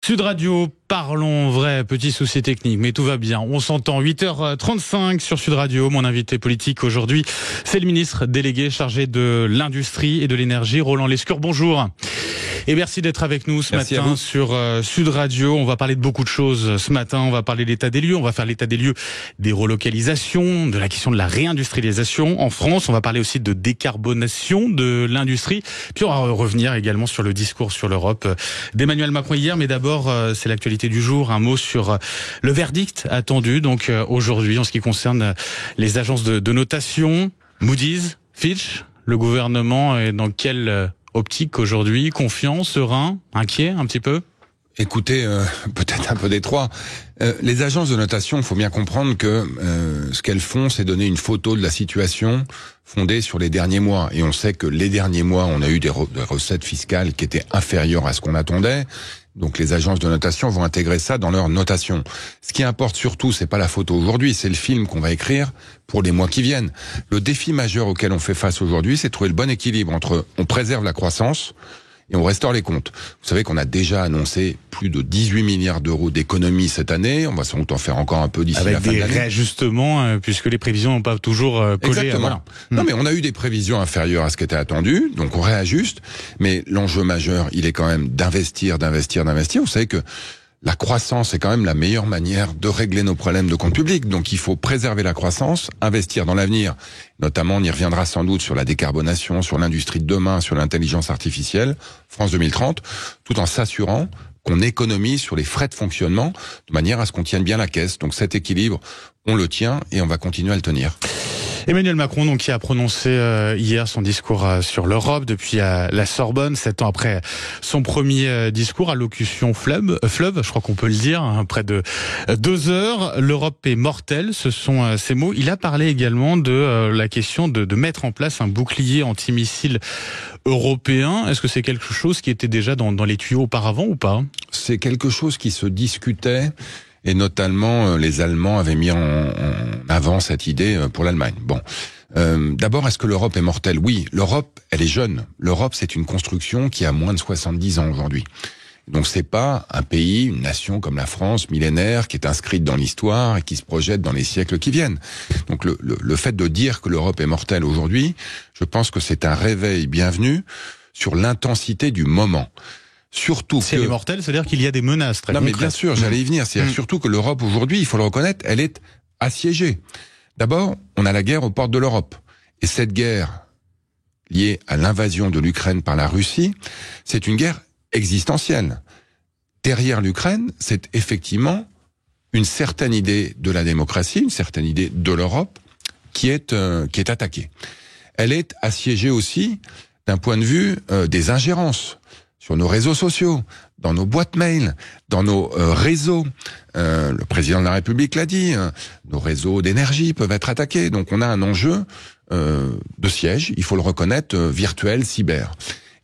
Sud Radio, parlons vrai, petit souci technique, mais tout va bien. On s'entend 8h35 sur Sud Radio. Mon invité politique aujourd'hui, c'est le ministre délégué chargé de l'industrie et de l'énergie, Roland Lescure. Bonjour. Et merci d'être avec nous ce matin sur Sud Radio. On va parler de beaucoup de choses ce matin. On va parler de l'état des lieux. On va faire l'état des lieux des relocalisations, de la question de la réindustrialisation en France. On va parler aussi de décarbonation de l'industrie. Puis on va revenir également sur le discours sur l'Europe d'Emmanuel Macron hier. Mais d'abord, c'est l'actualité du jour. Un mot sur le verdict attendu donc aujourd'hui en ce qui concerne les agences de notation. Moody's, Fitch, le gouvernement est dans quelle optique aujourd'hui? Confiant, serein, inquiet un petit peu? Écoutez, peut-être un peu des trois. Les agences de notation, il faut bien comprendre que ce qu'elles font, c'est donner une photo de la situation fondée sur les derniers mois. Et on sait que les derniers mois, on a eu des recettes fiscales qui étaient inférieures à ce qu'on attendait. Donc les agences de notation vont intégrer ça dans leur notation. Ce qui importe surtout, c'est pas la photo aujourd'hui, c'est le film qu'on va écrire pour les mois qui viennent. Le défi majeur auquel on fait face aujourd'hui, c'est de trouver le bon équilibre entre on préserve la croissance et on restaure les comptes. Vous savez qu'on a déjà annoncé plus de 18 milliards d'euros d'économies cette année. On va sans doute en faire encore un peu d'ici la fin de l'année. Avec des réajustements, puisque les prévisions n'ont pas toujours collé. Exactement. Voilà. Non, mais on a eu des prévisions inférieures à ce qui était attendu, donc on réajuste. Mais l'enjeu majeur, il est quand même d'investir. Vous savez que la croissance est quand même la meilleure manière de régler nos problèmes de compte public. Donc il faut préserver la croissance, investir dans l'avenir. Notamment, on y reviendra sans doute sur la décarbonation, sur l'industrie de demain, sur l'intelligence artificielle, France 2030, tout en s'assurant qu'on économise sur les frais de fonctionnement de manière à ce qu'on tienne bien la caisse. Donc cet équilibre, on le tient et on va continuer à le tenir. Emmanuel Macron, donc, qui a prononcé hier son discours sur l'Europe depuis la Sorbonne, 7 ans après son premier discours, allocution fleuve, je crois qu'on peut le dire, hein, près de 2 heures. L'Europe est mortelle, ce sont ces mots. Il a parlé également de la question de mettre en place un bouclier antimissile européen. Est-ce que c'est quelque chose qui était déjà dans les tuyaux auparavant ou pas? C'est quelque chose qui se discutait. Et notamment, les Allemands avaient mis en avant cette idée pour l'Allemagne. Bon, d'abord, est-ce que l'Europe est mortelle? Oui, l'Europe, elle est jeune. L'Europe, c'est une construction qui a moins de 70 ans aujourd'hui. Donc c'est pas un pays, une nation comme la France, millénaire, qui est inscrite dans l'histoire et qui se projette dans les siècles qui viennent. Donc le fait de dire que l'Europe est mortelle aujourd'hui, je pense que c'est un réveil bienvenu sur l'intensité du moment. Surtout si elle est mortelle, c'est-à-dire qu'il y a des menaces très concrètes. Mais bien sûr, j'allais y venir. C'est surtout que l'Europe aujourd'hui, il faut le reconnaître, elle est assiégée. D'abord, on a la guerre aux portes de l'Europe. Et cette guerre, liée à l'invasion de l'Ukraine par la Russie, c'est une guerre existentielle. Derrière l'Ukraine, c'est effectivement une certaine idée de la démocratie, une certaine idée de l'Europe qui est attaquée. Elle est assiégée aussi d'un point de vue des ingérences sur nos réseaux sociaux, dans nos boîtes mail, dans nos réseaux. Le président de la République l'a dit, nos réseaux d'énergie peuvent être attaqués. Donc on a un enjeu de siège, il faut le reconnaître, virtuel, cyber.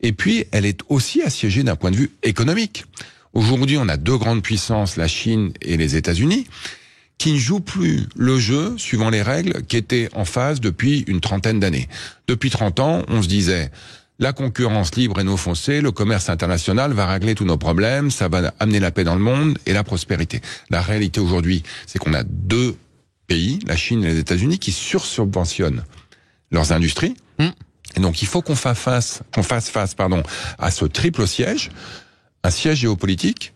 Et puis, elle est aussi assiégée d'un point de vue économique. Aujourd'hui, on a 2 grandes puissances, la Chine et les États-Unis, qui ne jouent plus le jeu suivant les règles qui étaient en phase depuis une 30aine d'années. Depuis 30 ans, on se disait... La concurrence libre et non faussée, le commerce international va régler tous nos problèmes, ça va amener la paix dans le monde et la prospérité. La réalité aujourd'hui, c'est qu'on a 2 pays, la Chine et les États-Unis, qui sursubventionnent leurs industries. Et donc il faut qu'on fasse face, à ce triple siège, un siège géopolitique,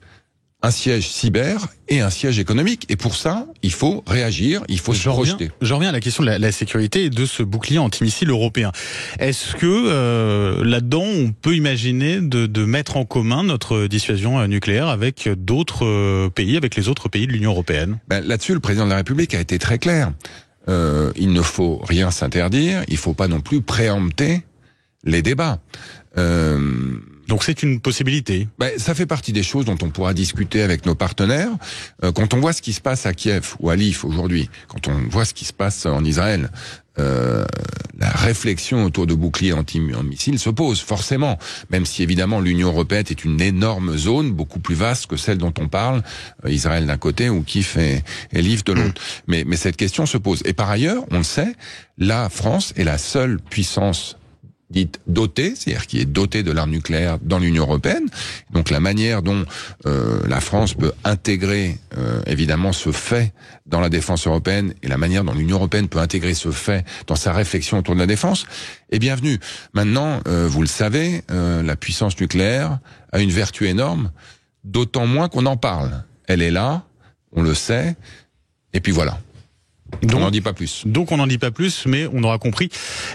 un siège cyber et un siège économique. Et pour ça, il faut réagir, il faut se projeter. J'en reviens à la question de la sécurité et de ce bouclier antimissile européen. Est-ce que là-dedans, on peut imaginer de mettre en commun notre dissuasion nucléaire avec d'autres pays, avec les autres pays de l'Union européenne? Là-dessus, le président de la République a été très clair. Il ne faut rien s'interdire, il ne faut pas non plus préempter les débats. Donc c'est une possibilité. Ça fait partie des choses dont on pourra discuter avec nos partenaires. Quand on voit ce qui se passe à Kiev ou à Lviv aujourd'hui, quand on voit ce qui se passe en Israël, la réflexion autour de boucliers anti-missiles se pose forcément, même si évidemment l'Union européenne est une énorme zone, beaucoup plus vaste que celle dont on parle, Israël d'un côté ou Kiev et Lviv de l'autre. Mais cette question se pose. Et par ailleurs, on le sait, la France est la seule puissance dite dotée, c'est-à-dire qui est dotée de l'arme nucléaire dans l'Union européenne. Donc la manière dont la France peut intégrer évidemment ce fait dans la défense européenne et la manière dont l'Union européenne peut intégrer ce fait dans sa réflexion autour de la défense est bienvenue. Maintenant, vous le savez, la puissance nucléaire a une vertu énorme, d'autant moins qu'on en parle. Elle est là, on le sait, et puis voilà. Donc, on n'en dit pas plus. Donc on n'en dit pas plus, mais on aura compris.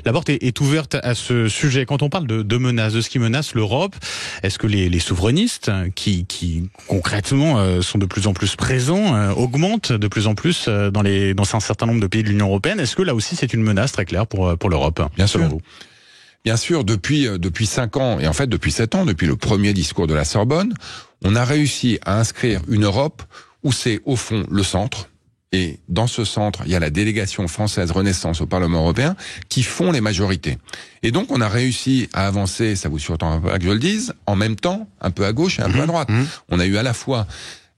La porte est ouverte à ce sujet. Quand on parle de menaces, de ce qui menace l'Europe, est-ce que les souverainistes, qui concrètement sont de plus en plus présents, augmentent de plus en plus dans un certain nombre de pays de l'Union européenne, est-ce que là aussi c'est une menace très claire pour l'Europe? Bien sûr. Vous Bien sûr, depuis 5 ans, et en fait depuis 7 ans, depuis le premier discours de la Sorbonne, on a réussi à inscrire une Europe où c'est au fond le centre. Et dans ce centre, il y a la délégation française Renaissance au Parlement européen qui font les majorités. Et donc, on a réussi à avancer, ça vous surprend pas que je le dise, en même temps, un peu à gauche et un peu à droite. On a eu à la fois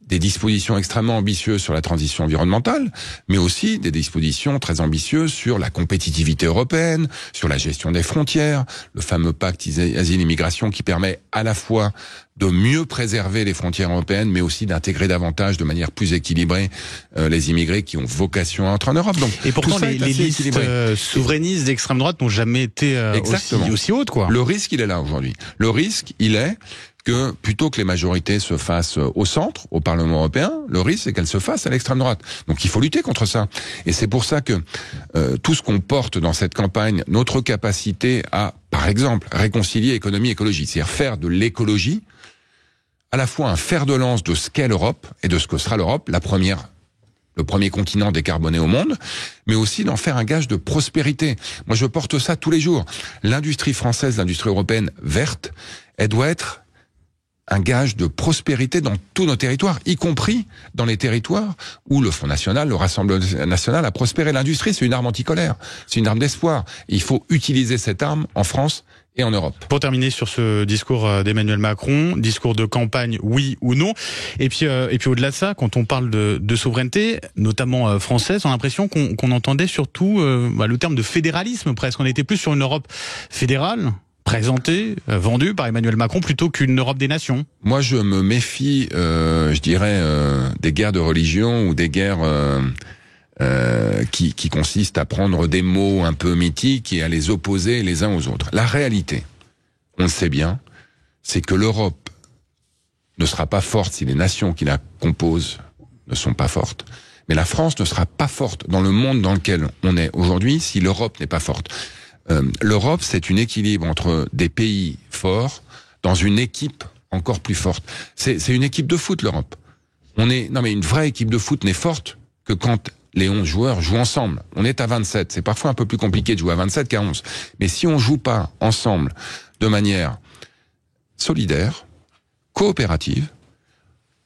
des dispositions extrêmement ambitieuses sur la transition environnementale, mais aussi des dispositions très ambitieuses sur la compétitivité européenne, sur la gestion des frontières, le fameux pacte asile-immigration qui permet à la fois de mieux préserver les frontières européennes, mais aussi d'intégrer davantage, de manière plus équilibrée, les immigrés qui ont vocation à entrer en Europe. Donc, et pourtant, les listes souverainistes d'extrême droite n'ont jamais été aussi hautes, quoi. Le risque, il est là aujourd'hui. Le risque, il est que plutôt que les majorités se fassent au centre, au Parlement européen, le risque c'est qu'elles se fassent à l'extrême droite. Donc il faut lutter contre ça. Et c'est pour ça que tout ce qu'on porte dans cette campagne, notre capacité à, par exemple, réconcilier économie et écologie, c'est-à-dire faire de l'écologie à la fois un fer de lance de ce qu'est l'Europe et de ce que sera l'Europe, le premier continent décarboné au monde, mais aussi d'en faire un gage de prospérité. Moi je porte ça tous les jours. L'industrie française, l'industrie européenne verte, elle doit être un gage de prospérité dans tous nos territoires, y compris dans les territoires où le Front National, le Rassemblement National a prospéré. L'industrie, c'est une arme anticolère, c'est une arme d'espoir. Et il faut utiliser cette arme en France et en Europe. Pour terminer sur ce discours d'Emmanuel Macron, discours de campagne, oui ou non. Et puis au-delà de ça, quand on parle de souveraineté, notamment française, on a l'impression qu'on entendait surtout le terme de fédéralisme presque. On était plus sur une Europe fédérale, présentée, vendue par Emmanuel Macron, plutôt qu'une Europe des nations. Moi, je me méfie, je dirais, des guerres de religion ou des guerres qui consistent à prendre des mots un peu mythiques et à les opposer les uns aux autres. La réalité, on le sait bien, c'est que l'Europe ne sera pas forte si les nations qui la composent ne sont pas fortes. Mais la France ne sera pas forte dans le monde dans lequel on est aujourd'hui si l'Europe n'est pas forte. L'Europe, c'est un équilibre entre des pays forts dans une équipe encore plus forte. C'est une équipe de foot, l'Europe. Mais une vraie équipe de foot n'est forte que quand les 11 joueurs jouent ensemble. On est à 27. C'est parfois un peu plus compliqué de jouer à 27 qu'à 11. Mais si on joue pas ensemble de manière solidaire, coopérative,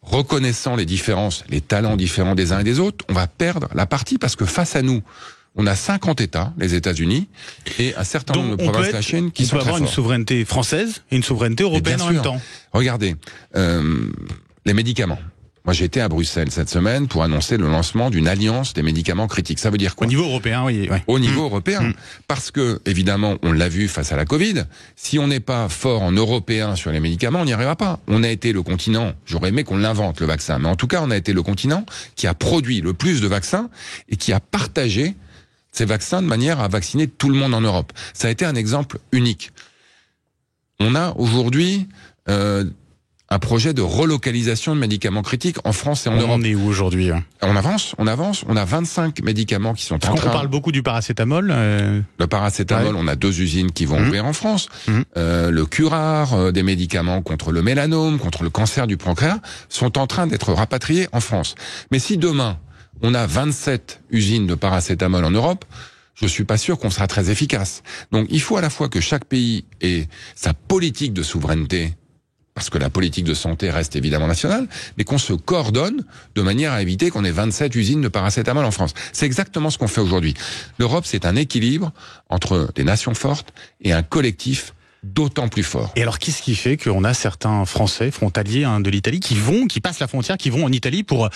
reconnaissant les différences, les talents différents des uns et des autres, on va perdre la partie parce que face à nous, on a 50 États, les États-Unis, et un certain nombre de provinces de la Chine qui sont très forts. On peut avoir une souveraineté française et une souveraineté européenne en même temps. Regardez, les médicaments. Moi, j'étais à Bruxelles cette semaine pour annoncer le lancement d'une alliance des médicaments critiques. Ça veut dire quoi? Au niveau européen, oui. Ouais. Au niveau européen. Parce que, évidemment, on l'a vu face à la Covid, si on n'est pas fort en européen sur les médicaments, on n'y arrivera pas. On a été le continent, j'aurais aimé qu'on l'invente, le vaccin, mais en tout cas, on a été le continent qui a produit le plus de vaccins et qui a partagé ces vaccins de manière à vacciner tout le monde en Europe. Ça a été un exemple unique. On a aujourd'hui un projet de relocalisation de médicaments critiques en France et en Europe. On est où aujourd'hui? On avance. On a 25 médicaments qui sont en train... On parle beaucoup du paracétamol. Le paracétamol, on a 2 usines qui vont ouvrir en France. Le curare, des médicaments contre le mélanome, contre le cancer du pancréas, sont en train d'être rapatriés en France. Mais si demain, on a 27 usines de paracétamol en Europe, je suis pas sûr qu'on sera très efficace. Donc il faut à la fois que chaque pays ait sa politique de souveraineté, parce que la politique de santé reste évidemment nationale, mais qu'on se coordonne de manière à éviter qu'on ait 27 usines de paracétamol en France. C'est exactement ce qu'on fait aujourd'hui. L'Europe, c'est un équilibre entre des nations fortes et un collectif d'autant plus fort. Et alors, qu'est-ce qui fait qu'on a certains Français frontaliers de l'Italie qui passent la frontière, qui vont en Italie pour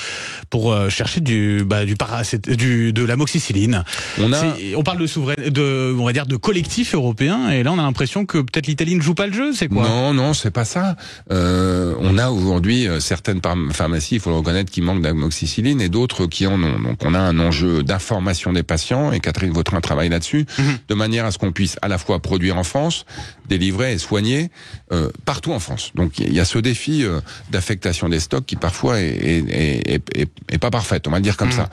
chercher de l'amoxicilline? On parle on va dire de collectif européen, et là on a l'impression que peut-être l'Italie ne joue pas le jeu, c'est quoi? Non, c'est pas ça. On a aujourd'hui certaines pharmacies, il faut le reconnaître, qui manquent d'amoxicilline et d'autres qui en ont. Donc on a un enjeu d'information des patients, et Catherine Vautrin travaille là-dessus, de manière à ce qu'on puisse à la fois produire en France, délivrer et soigner partout en France. Donc il y a ce défi d'affectation des stocks qui parfois est pas parfaite, on va le dire comme ça.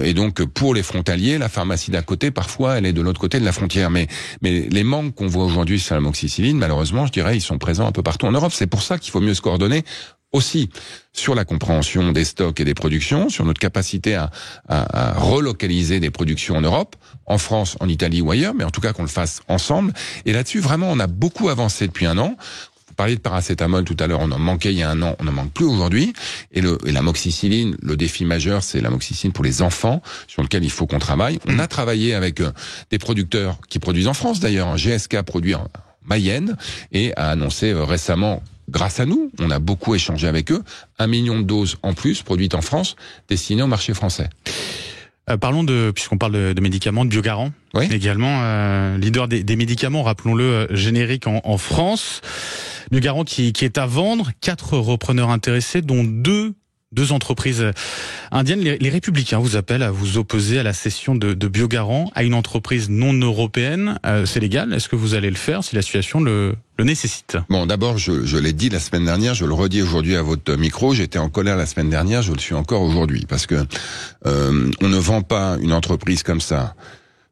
Et donc pour les frontaliers, la pharmacie d'à côté, parfois elle est de l'autre côté de la frontière. Mais les manques qu'on voit aujourd'hui sur l'amoxicilline, malheureusement, je dirais, ils sont présents un peu partout en Europe. C'est pour ça qu'il faut mieux se coordonner aussi sur la compréhension des stocks et des productions, sur notre capacité à relocaliser des productions en Europe, en France, en Italie ou ailleurs, mais en tout cas qu'on le fasse ensemble. Et là-dessus, vraiment, on a beaucoup avancé depuis un an. Vous parliez de paracétamol tout à l'heure, on en manquait il y a un an, on n'en manque plus aujourd'hui. Et l'amoxicilline, le défi majeur, c'est l'amoxicilline pour les enfants, sur lequel il faut qu'on travaille. On a travaillé avec des producteurs qui produisent en France d'ailleurs. GSK produit en Mayenne et a annoncé récemment, grâce à nous, on a beaucoup échangé avec eux, 1 million de doses en plus produites en France, destinées au marché français. Parlons puisqu'on parle de médicaments, de Biogarant, oui. Également leader des médicaments, rappelons-le, générique en France. Biogarant qui est à vendre, 4 repreneurs intéressés, dont deux entreprises indiennes. Les Républicains vous appellent à vous opposer à la cession de Biogarant à une entreprise non européenne. C'est légal? Est-ce que vous allez le faire si la situation le nécessite? Bon, d'abord, je l'ai dit la semaine dernière, je le redis aujourd'hui à votre micro, j'étais en colère la semaine dernière, je le suis encore aujourd'hui, parce que on ne vend pas une entreprise comme ça,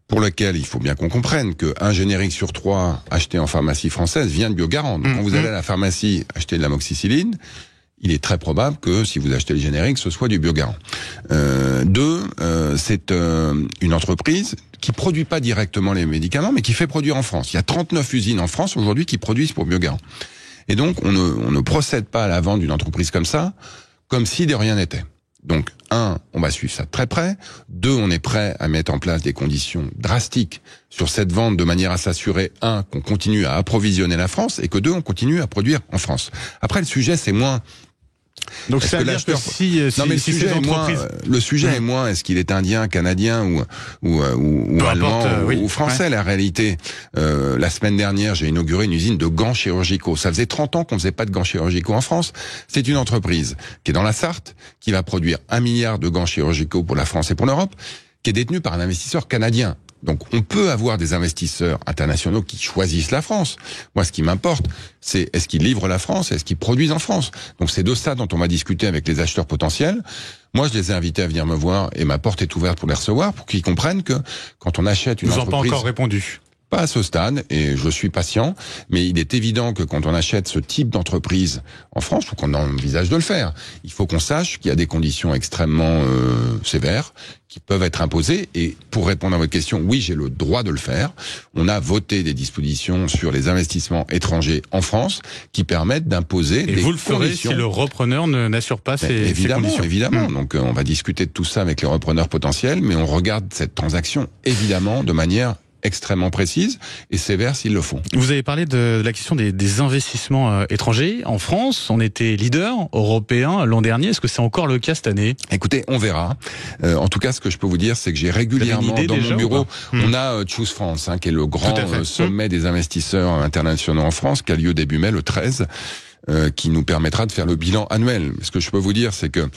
pour lequel il faut bien qu'on comprenne qu'un générique sur 3 acheté en pharmacie française vient de Biogarant. Donc quand vous allez à la pharmacie acheter de l'amoxicilline, il est très probable que si vous achetez le générique, ce soit du Biogarant. C'est une entreprise qui produit pas directement les médicaments, mais qui fait produire en France. Il y a 39 usines en France aujourd'hui qui produisent pour Biogarant. Et donc, on ne procède pas à la vente d'une entreprise comme ça, comme si de rien n'était. Donc, 1, on va suivre ça de très près. 2, on est prêt à mettre en place des conditions drastiques sur cette vente de manière à s'assurer, 1, qu'on continue à approvisionner la France, et que 2, on continue à produire en France. Après, le sujet, c'est moins... Donc c'est à dire que le sujet est moins est-ce qu'il est indien, canadien ou allemand ou français. La réalité, la semaine dernière, j'ai inauguré une usine de gants chirurgicaux. Ça faisait 30 ans qu'on faisait pas de gants chirurgicaux en France. C'est une entreprise qui est dans la Sarthe, qui va produire 1 milliard de gants chirurgicaux pour la France et pour l'Europe, qui est détenue par un investisseur canadien. Donc on peut avoir des investisseurs internationaux qui choisissent la France. Moi, ce qui m'importe, c'est est-ce qu'ils livrent la France, est-ce qu'ils produisent en France. Donc c'est de ça dont on va discuter avec les acheteurs potentiels. Moi, je les ai invités à venir me voir et ma porte est ouverte pour les recevoir, pour qu'ils comprennent que quand on achète une entreprise... Vous n'avez pas encore répondu? Pas à ce stade, et je suis patient, mais il est évident que quand on achète ce type d'entreprise en France, ou qu'on envisage de le faire, il faut qu'on sache qu'il y a des conditions extrêmement sévères qui peuvent être imposées. Et pour répondre à votre question, oui, j'ai le droit de le faire. On a voté des dispositions sur les investissements étrangers en France qui permettent d'imposer des conditions. Et vous le ferez si le repreneur n'assure pas ces conditions. Évidemment. Donc on va discuter de tout ça avec les repreneurs potentiels, mais on regarde cette transaction évidemment de manière extrêmement précise et sévère s'ils le font. Vous avez parlé de la question des investissements étrangers. En France, on était leader européen l'an dernier. Est-ce que c'est encore le cas cette année? Écoutez, on verra. En tout cas, ce que je peux vous dire, c'est que j'ai régulièrement dans mon bureau, on a Choose France, qui est le grand sommet des investisseurs internationaux en France, qui a lieu début mai, le 13, qui nous permettra de faire le bilan annuel. Ce que je peux vous dire, c'est que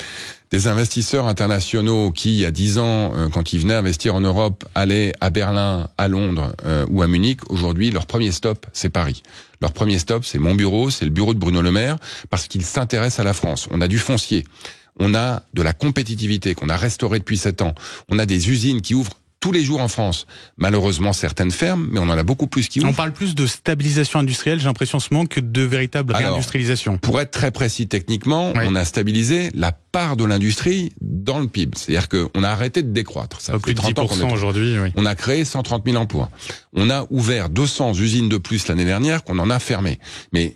des investisseurs internationaux qui, il y a 10 ans, quand ils venaient investir en Europe, allaient à Berlin, à Londres ou à Munich, aujourd'hui, leur premier stop, c'est Paris. Leur premier stop, c'est mon bureau, c'est le bureau de Bruno Le Maire, parce qu'ils s'intéressent à la France. On a du foncier, on a de la compétitivité qu'on a restaurée depuis 7 ans, on a des usines qui ouvrent tous les jours en France. Malheureusement, certaines ferment, mais on en a beaucoup plus qui ouvrent. On parle plus de stabilisation industrielle, j'ai l'impression en ce moment, que de véritable réindustrialisation. Pour être très précis techniquement, on a stabilisé la part de l'industrie dans le PIB. C'est-à-dire qu'on a arrêté de décroître. Ça fait plus de 10% aujourd'hui. Oui. On a créé 130 000 emplois. On a ouvert 200 usines de plus l'année dernière qu'on en a fermées. Mais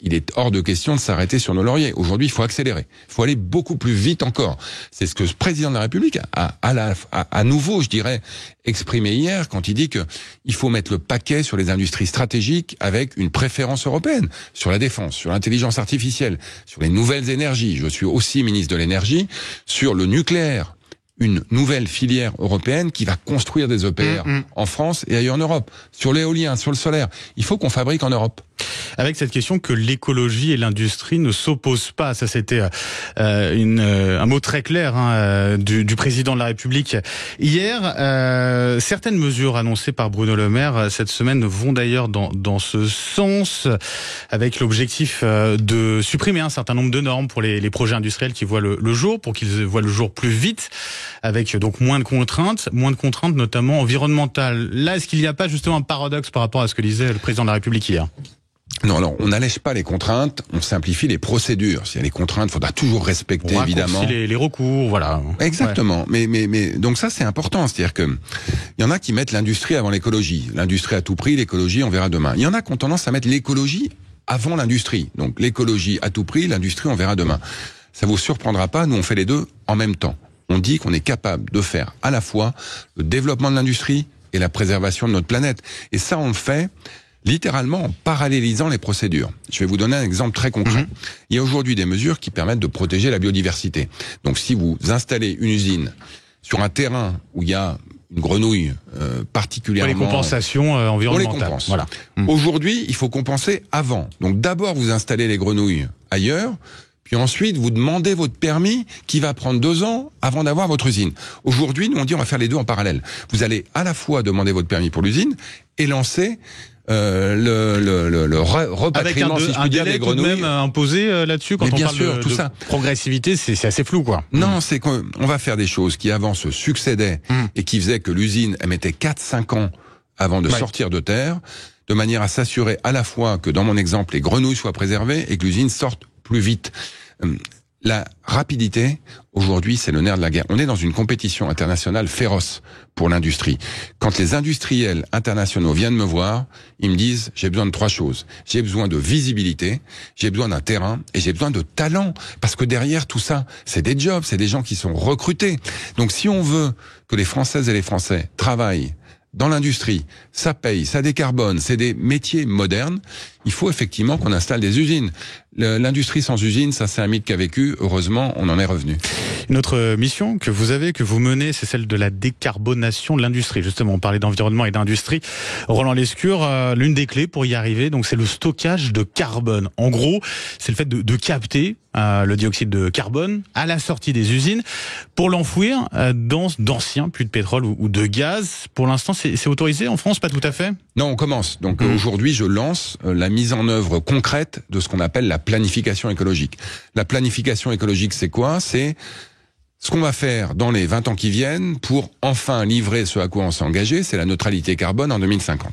il est hors de question de s'arrêter sur nos lauriers. Aujourd'hui, il faut accélérer. Il faut aller beaucoup plus vite encore. C'est ce que le président de la République a à nouveau, je dirais, exprimé hier quand il dit que il faut mettre le paquet sur les industries stratégiques avec une préférence européenne, sur la défense, sur l'intelligence artificielle, sur les nouvelles énergies. Je suis aussi ministre de l'énergie, sur le nucléaire. Une nouvelle filière européenne qui va construire des EPR en France et ailleurs en Europe. Sur l'éolien, sur le solaire. Il faut qu'on fabrique en Europe. Avec cette question que l'écologie et l'industrie ne s'opposent pas. Ça, c'était un mot très clair du président de la République hier. Certaines mesures annoncées par Bruno Le Maire cette semaine vont d'ailleurs dans ce sens, avec l'objectif de supprimer un certain nombre de normes pour les projets industriels qui voient le jour, pour qu'ils voient le jour plus vite, avec donc moins de contraintes notamment environnementales. Là, est-ce qu'il n'y a pas justement un paradoxe par rapport à ce que disait le président de la République hier ? Non, alors on n'allège pas les contraintes, on simplifie les procédures. S'il y a les contraintes, il faudra toujours respecter, évidemment. Les recours, voilà. Exactement. Ouais. Mais donc ça c'est important, c'est-à-dire que il y en a qui mettent l'industrie avant l'écologie. L'industrie à tout prix, l'écologie on verra demain. Il y en a qui ont tendance à mettre l'écologie avant l'industrie. Donc l'écologie à tout prix, l'industrie on verra demain. Ça vous surprendra pas, nous on fait les deux en même temps. On dit qu'on est capable de faire à la fois le développement de l'industrie et la préservation de notre planète. Et ça on le fait littéralement en parallélisant les procédures. Je vais vous donner un exemple très concret. Il y a aujourd'hui des mesures qui permettent de protéger la biodiversité. Donc si vous installez une usine sur un terrain où il y a une grenouille particulièrement... Pour les compensations environnementales. On les compense. Voilà. Aujourd'hui, il faut compenser avant. Donc d'abord, vous installez les grenouilles ailleurs, puis ensuite, vous demandez votre permis qui va prendre 2 ans avant d'avoir votre usine. Aujourd'hui, nous on dit on va faire les deux en parallèle. Vous allez à la fois demander votre permis pour l'usine et lancer... le repatriement, avec si je puis dire, des grenouilles. Avec un délai tout de même imposé là-dessus quand on parle de progressivité, c'est assez flou, quoi. Non, c'est qu'on va faire des choses qui avant se succédaient et qui faisaient que l'usine, elle mettait 4-5 ans avant de sortir de terre, de manière à s'assurer à la fois que, dans mon exemple, les grenouilles soient préservées et que l'usine sorte plus vite. La rapidité, aujourd'hui, c'est le nerf de la guerre. On est dans une compétition internationale féroce pour l'industrie. Quand les industriels internationaux viennent me voir, ils me disent, j'ai besoin de 3 choses. J'ai besoin de visibilité, j'ai besoin d'un terrain et j'ai besoin de talent. Parce que derrière tout ça, c'est des jobs, c'est des gens qui sont recrutés. Donc si on veut que les Françaises et les Français travaillent dans l'industrie, ça paye, ça décarbone, c'est des métiers modernes, il faut effectivement qu'on installe des usines. L'industrie sans usine, ça c'est un mythe qu'a vécu, heureusement on en est revenu. Une autre mission que vous menez, c'est celle de la décarbonation de l'industrie. Justement, on parlait d'environnement et d'industrie. Roland Lescure, l'une des clés pour y arriver, donc c'est le stockage de carbone. En gros, c'est le fait de capter le dioxyde de carbone à la sortie des usines pour l'enfouir dans d'anciens puits de pétrole ou de gaz. Pour l'instant, c'est autorisé en France, pas tout à fait ? Non, on commence. Donc aujourd'hui, je lance la mise en œuvre concrète de ce qu'on appelle la planification écologique. La planification écologique, c'est quoi ? C'est ce qu'on va faire dans les 20 ans qui viennent pour enfin livrer ce à quoi on s'est engagé, c'est la neutralité carbone en 2050.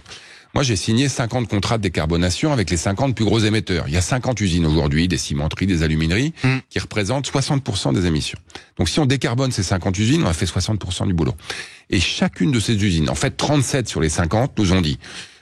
Moi, j'ai signé 50 contrats de décarbonation avec les 50 plus gros émetteurs. Il y a 50 usines aujourd'hui, des cimenteries, des alumineries, qui représentent 60% des émissions. Donc si on décarbone ces 50 usines, on a fait 60% du boulot. Et chacune de ces usines, en fait 37 sur les 50, nous ont dit,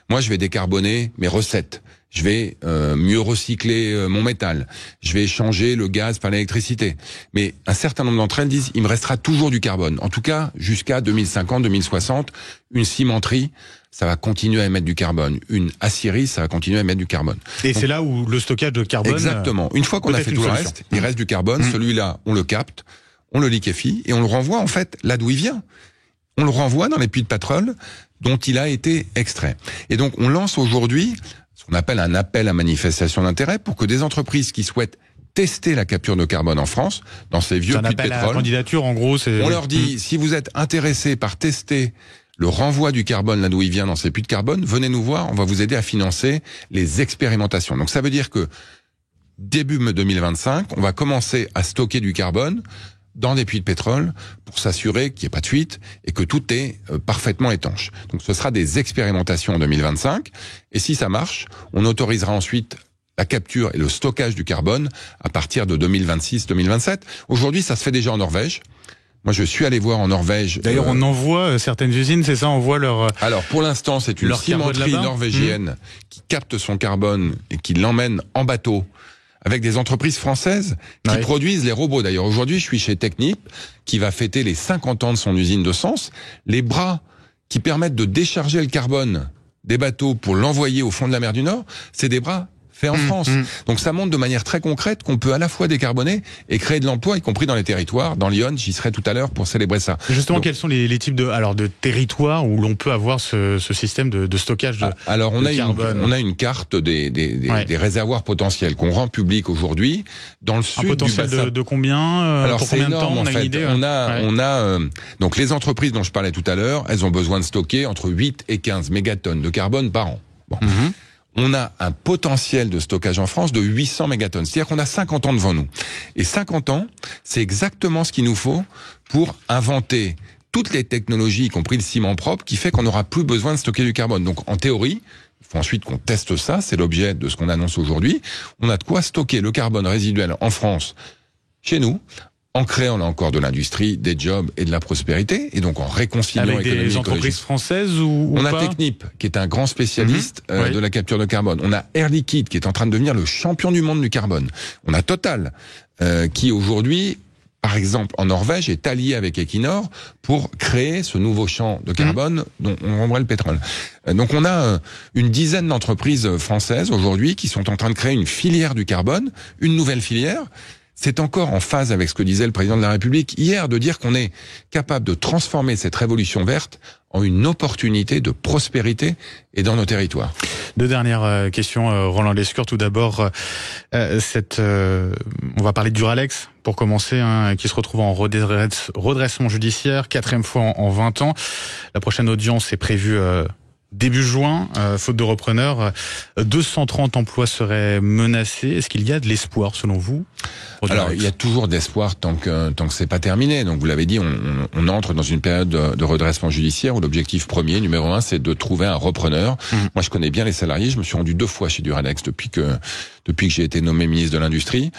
moi je vais décarboner mes recettes. Je vais mieux recycler mon métal. Je vais changer le gaz par l'électricité. Mais un certain nombre d'entre elles disent, il me restera toujours du carbone. En tout cas, jusqu'à 2050, 2060, une cimenterie, ça va continuer à émettre du carbone. Une aciérie, ça va continuer à émettre du carbone. Et donc, c'est là où le stockage de carbone... Exactement. Une fois qu'on a fait tout le reste, il reste du carbone. Celui-là, on le capte, on le liquéfie et on le renvoie, en fait, là d'où il vient. On le renvoie dans les puits de pétrole dont il a été extrait. Et donc, on lance aujourd'hui ce qu'on appelle un appel à manifestation d'intérêt pour que des entreprises qui souhaitent tester la capture de carbone en France, dans ces vieux puits de pétrole... C'est un appel à candidature, en gros. On leur dit, si vous êtes intéressés par tester le renvoi du carbone là d'où il vient dans ces puits de carbone, venez nous voir, on va vous aider à financer les expérimentations. Donc ça veut dire que début 2025, on va commencer à stocker du carbone dans des puits de pétrole pour s'assurer qu'il n'y ait pas de fuite et que tout est parfaitement étanche. Donc ce sera des expérimentations en 2025 et si ça marche, on autorisera ensuite la capture et le stockage du carbone à partir de 2026-2027. Aujourd'hui, ça se fait déjà en Norvège. Moi, je suis allé voir en Norvège. D'ailleurs, on envoie certaines usines, c'est ça, on voit leur... Alors, pour l'instant, c'est une cimenterie norvégienne qui capte son carbone et qui l'emmène en bateau avec des entreprises françaises qui produisent les robots. D'ailleurs, aujourd'hui, je suis chez Technip, qui va fêter les 50 ans de son usine de Sens. Les bras qui permettent de décharger le carbone des bateaux pour l'envoyer au fond de la mer du Nord, c'est des bras faits en France. Donc ça montre de manière très concrète qu'on peut à la fois décarboner et créer de l'emploi, y compris dans les territoires. Dans Lyon, j'y serai tout à l'heure pour célébrer ça. Justement, quels sont les types de territoires où l'on peut avoir ce système de stockage de Alors on a une carte des réservoirs potentiels qu'on rend public aujourd'hui dans le sud. Un potentiel du bassin. De combien Alors pour c'est combien énorme, de temps on a une idée on a donc les entreprises dont je parlais tout à l'heure, elles ont besoin de stocker entre 8 et 15 mégatonnes de carbone par an. Bon. On a un potentiel de stockage en France de 800 mégatonnes. C'est-à-dire qu'on a 50 ans devant nous. Et 50 ans, c'est exactement ce qu'il nous faut pour inventer toutes les technologies, y compris le ciment propre, qui fait qu'on n'aura plus besoin de stocker du carbone. Donc en théorie, il faut ensuite qu'on teste ça, c'est l'objet de ce qu'on annonce aujourd'hui. On a de quoi stocker le carbone résiduel en France, chez nous, en créant là encore de l'industrie, des jobs et de la prospérité, et donc en réconciliant avec des entreprises françaises ou on pas. A Technip, qui est un grand spécialiste de la capture de carbone. On a Air Liquide, qui est en train de devenir le champion du monde du carbone. On a Total, qui aujourd'hui, par exemple, en Norvège, est allié avec Equinor pour créer ce nouveau champ de carbone dont on vendrait le pétrole. Donc on a une dizaine d'entreprises françaises aujourd'hui qui sont en train de créer une filière du carbone, une nouvelle filière. C'est encore en phase avec ce que disait le président de la République hier, de dire qu'on est capable de transformer cette révolution verte en une opportunité de prospérité et dans nos territoires. Deux dernières questions, Roland Lescure. Tout d'abord, on va parler de Duralex pour commencer, qui se retrouve en redressement judiciaire, 4e fois en 20 ans. La prochaine audience est prévue début juin, faute de repreneur. 230 emplois seraient menacés. Est-ce qu'il y a de l'espoir selon vous? Alors, il y a toujours d'espoir tant que c'est pas terminé. Donc, vous l'avez dit, on entre dans une période de redressement judiciaire où l'objectif premier, numéro 1, c'est de trouver un repreneur. Moi, je connais bien les salariés. Je me suis rendu 2 fois chez Duralex depuis que j'ai été nommé ministre de l'Industrie.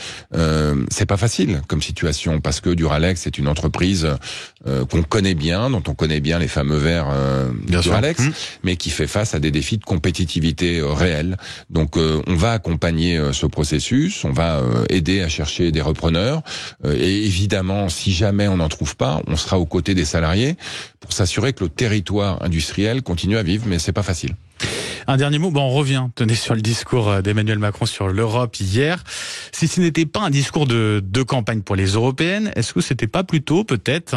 C'est pas facile comme situation parce que Duralex est une entreprise qu'on connaît bien, dont on connaît bien les fameux vers Duralex, mais qui fait face à des défis de compétitivité réels. Donc, on va accompagner ce processus, on va aider à chercher des repreneurs. Et évidemment, si jamais on n'en trouve pas, on sera aux côtés des salariés pour s'assurer que le territoire industriel continue à vivre, mais c'est pas facile. Un dernier mot, on revient, tenez, sur le discours d'Emmanuel Macron sur l'Europe hier. Si ce n'était pas un discours de campagne pour les européennes, est-ce que c'était pas plutôt peut-être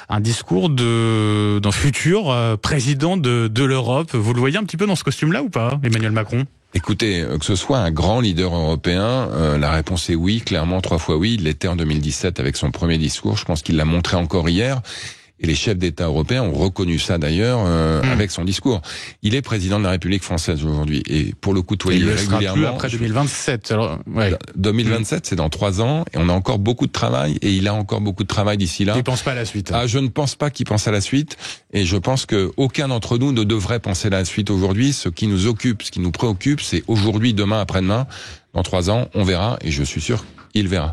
un discours d'un futur président de l'Europe? Vous le voyez un petit peu dans ce costume-là ou pas, Emmanuel Macron? Écoutez, que ce soit un grand leader européen, la réponse est oui, clairement 3 fois oui. Il l'était en 2017 avec son premier discours. Je pense qu'il l'a montré encore hier. Et les chefs d'État européens ont reconnu ça d'ailleurs avec son discours. Il est président de la République française aujourd'hui et pour le côtoyer régulièrement. Il le sera plus après 2027. Alors, 2027, c'est dans 3 ans et on a encore beaucoup de travail et il a encore beaucoup de travail d'ici là. Il pense pas à la suite. Je ne pense pas qu'il pense à la suite et je pense que aucun d'entre nous ne devrait penser à la suite aujourd'hui. Ce qui nous occupe, ce qui nous préoccupe, c'est aujourd'hui, demain, après-demain. Dans 3 ans, on verra et je suis sûr qu'il verra.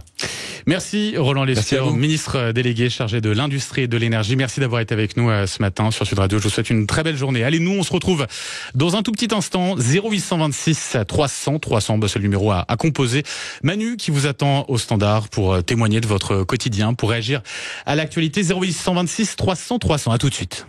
Merci Roland Lescure, ministre délégué chargé de l'industrie et de l'énergie. Merci d'avoir été avec nous ce matin sur Sud Radio. Je vous souhaite une très belle journée. Allez, nous on se retrouve dans un tout petit instant. 0826 300 300, c'est le numéro à composer. Manu qui vous attend au standard pour témoigner de votre quotidien, pour réagir à l'actualité. 0826 300 300. À tout de suite.